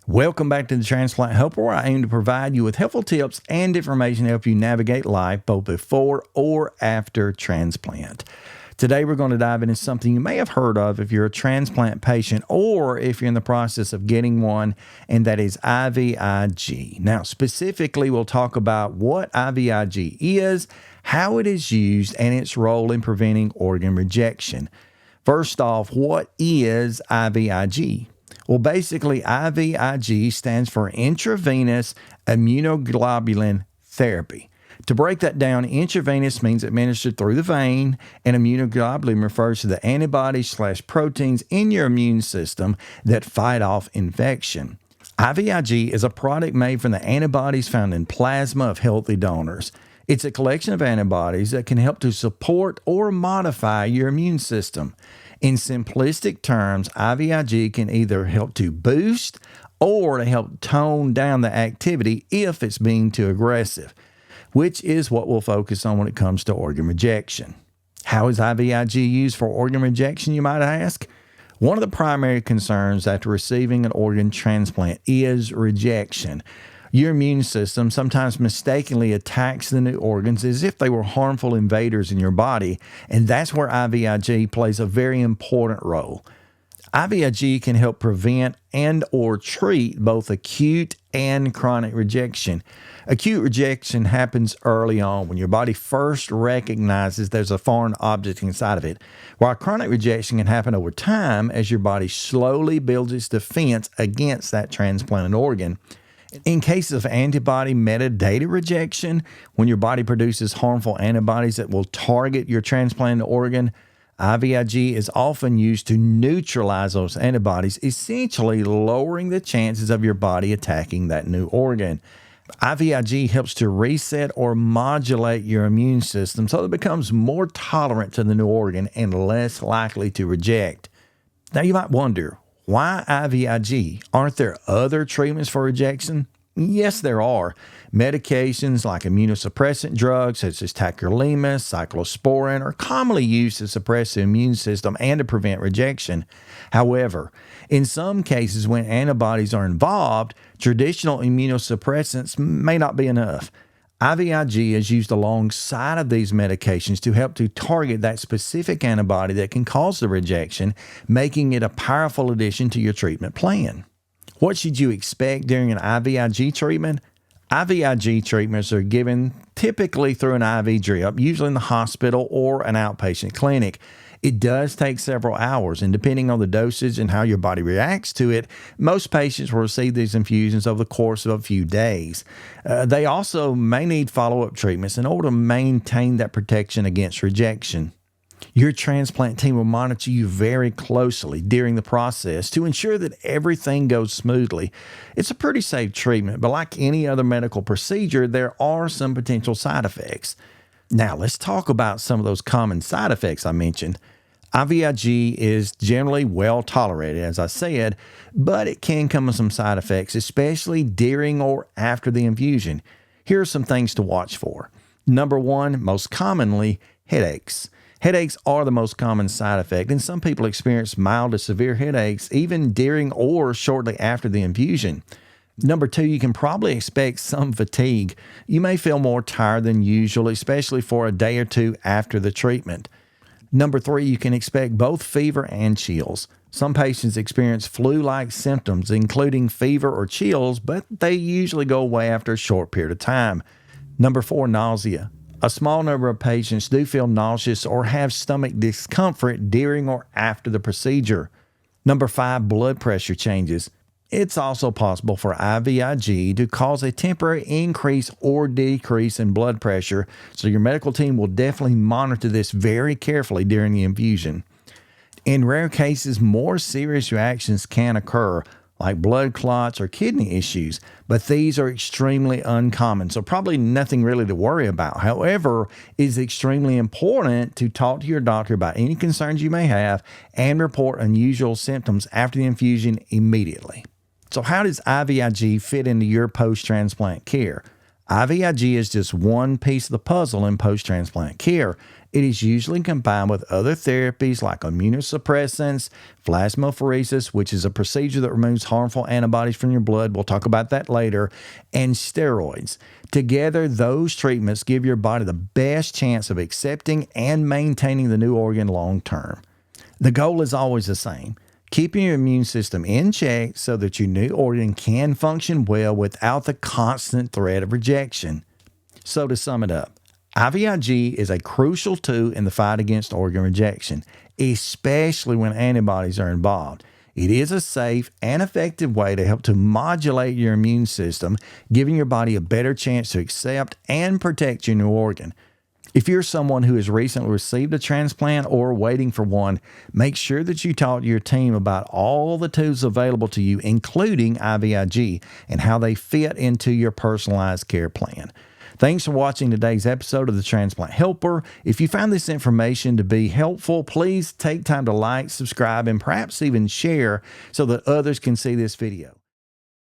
Welcome back to the Transplant Helper, where I aim to provide you with helpful tips and information to help you navigate life both before or after transplant. Today, we're going to dive into something you may have heard of if you're a transplant patient or if you're in the process of getting one, and that is IVIG. Now, specifically, we'll talk about what IVIG is, how it is used, and its role in preventing organ rejection. First off, what is IVIG? Well, basically, IVIG stands for Intravenous Immunoglobulin Therapy. To break that down, intravenous means administered through the vein, and immunoglobulin refers to the antibodies/proteins in your immune system that fight off infection. IVIG is a product made from the antibodies found in plasma of healthy donors. It's a collection of antibodies that can help to support or modify your immune system. In simplistic terms, IVIG can either help to boost or to help tone down the activity if it's being too aggressive, which is what we'll focus on when it comes to organ rejection. How is IVIG used for organ rejection, you might ask? One of the primary concerns after receiving an organ transplant is rejection. Your immune system sometimes mistakenly attacks the new organs as if they were harmful invaders in your body, and that's where IVIG plays a very important role. IVIG can help prevent and or treat both acute and chronic rejection. Acute rejection happens early on when your body first recognizes there's a foreign object inside of it, while chronic rejection can happen over time as your body slowly builds its defense against that transplanted organ. In cases of antibody metadata rejection, when your body produces harmful antibodies that will target your transplanted organ, IVIG is often used to neutralize those antibodies, essentially lowering the chances of your body attacking that new organ. IVIG helps to reset or modulate your immune system so that it becomes more tolerant to the new organ and less likely to reject. Now you might wonder, why IVIG? Aren't there other treatments for rejection? Yes, there are. Medications like immunosuppressant drugs such as tacrolimus, cyclosporin are commonly used to suppress the immune system and to prevent rejection. However, in some cases when antibodies are involved, traditional immunosuppressants may not be enough. IVIG is used alongside of these medications to help to target that specific antibody that can cause the rejection, making it a powerful addition to your treatment plan. What should you expect during an IVIG treatment? IVIG treatments are given typically through an IV drip, usually in the hospital or an outpatient clinic. It does take several hours, and depending on the dosage and how your body reacts to it, most patients will receive these infusions over the course of a few days. They also may need follow-up treatments in order to maintain that protection against rejection. Your transplant team will monitor you very closely during the process to ensure that everything goes smoothly. It's a pretty safe treatment, but like any other medical procedure, there are some potential side effects. Now, let's talk about some of those common side effects I mentioned. IVIG is generally well tolerated, as I said, but it can come with some side effects, especially during or after the infusion. Here are some things to watch for. Number one, most commonly, headaches. Headaches are the most common side effect, and some people experience mild to severe headaches even during or shortly after the infusion. Number two, you can probably expect some fatigue. You may feel more tired than usual, especially for a day or two after the treatment. Number three, you can expect both fever and chills. Some patients experience flu-like symptoms, including fever or chills, but they usually go away after a short period of time. Number four, nausea. A small number of patients do feel nauseous or have stomach discomfort during or after the procedure. Number five, blood pressure changes. It's also possible for IVIG to cause a temporary increase or decrease in blood pressure, so your medical team will definitely monitor this very carefully during the infusion. In rare cases, more serious reactions can occur, like blood clots or kidney issues, but these are extremely uncommon, so probably nothing really to worry about. However, it is extremely important to talk to your doctor about any concerns you may have and report unusual symptoms after the infusion immediately. So how does IVIG fit into your post-transplant care? IVIG is just one piece of the puzzle in post-transplant care. It is usually combined with other therapies like immunosuppressants, plasmapheresis, which is a procedure that removes harmful antibodies from your blood. We'll talk about that later, and steroids. Together, those treatments give your body the best chance of accepting and maintaining the new organ long term. The goal is always the same: keeping your immune system in check so that your new organ can function well without the constant threat of rejection. So to sum it up, IVIG is a crucial tool in the fight against organ rejection, especially when antibodies are involved. It is a safe and effective way to help to modulate your immune system, giving your body a better chance to accept and protect your new organ. If you're someone who has recently received a transplant or waiting for one, make sure that you talk to your team about all the tools available to you, including IVIG, and how they fit into your personalized care plan. Thanks for watching today's episode of the Transplant Helper. If you found this information to be helpful, please take time to like, subscribe, and perhaps even share so that others can see this video.